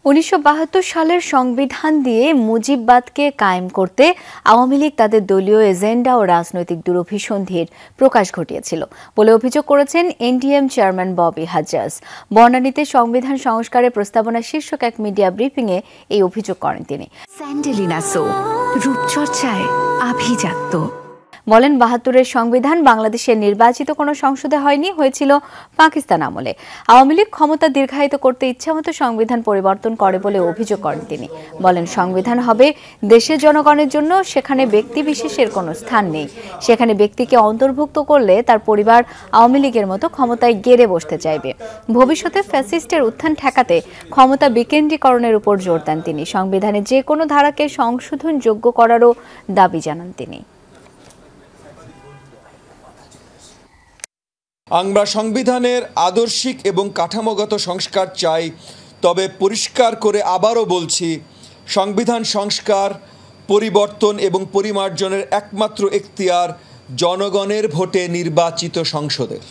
১৯৭২ সালের সংবিধান দিয়ে মুজিববাদকে কায়েম করতে আওয়ামী লীগ তাদের দলীয় এজেন্ডা ও রাজনৈতিক দুরভিসন্ধির প্রকাশ ঘটিয়েছিল বলে অভিযোগ করেছেন এনডিএম চেয়ারম্যান ববি হাজ্জাজ। বনানীতে সংবিধান সংস্কারের প্রস্তাবনা শীর্ষক এক মিডিয়া ব্রিফিংয়ে এই অভিযোগ করেন তিনি। স্যান্ডেলিনা সো রূপচর্চায় আভিজাত্য। বলেন ৭২-এর সংবিধান বাংলাদেশের নির্বাচিত কোনো সংসদে হয়নি, হয়েছিল পাকিস্তান আমলে। আওয়ামী লীগ ক্ষমতা দীর্ঘায়িত করতে ইচ্ছামতো সংবিধান পরিবর্তন করে বলে অভিযোগ করেন তিনি। বলেন সংবিধান হবে দেশের জনগণের জন্য, সেখানে ব্যক্তি বিশেষের কোনো স্থান নেই। সেখানে ব্যক্তিকে অন্তর্ভুক্ত করলে তার পরিবার আওয়ামী লীগের মতো ক্ষমতায় গেড়ে বসতে চাইবে। ভবিষ্যতে ফ্যাসিস্টের উত্থান ঠেকাতে ক্ষমতা বিকেন্দ্রীকরণের উপর জোর দেন তিনি। সংবিধানে যে কোনো ধারাকে সংশোধনযোগ্য করারও দাবি জানান তিনি। আমরা সংবিধানের আদর্শিক এবং কাঠামোগত সংস্কার চাই, তবে পরিষ্কার করে আবারও বলছি, সংবিধান সংস্কার, পরিবর্তন এবং পরিমার্জনের একমাত্র এখতিয়ার জনগণের ভোটে নির্বাচিত সংসদের।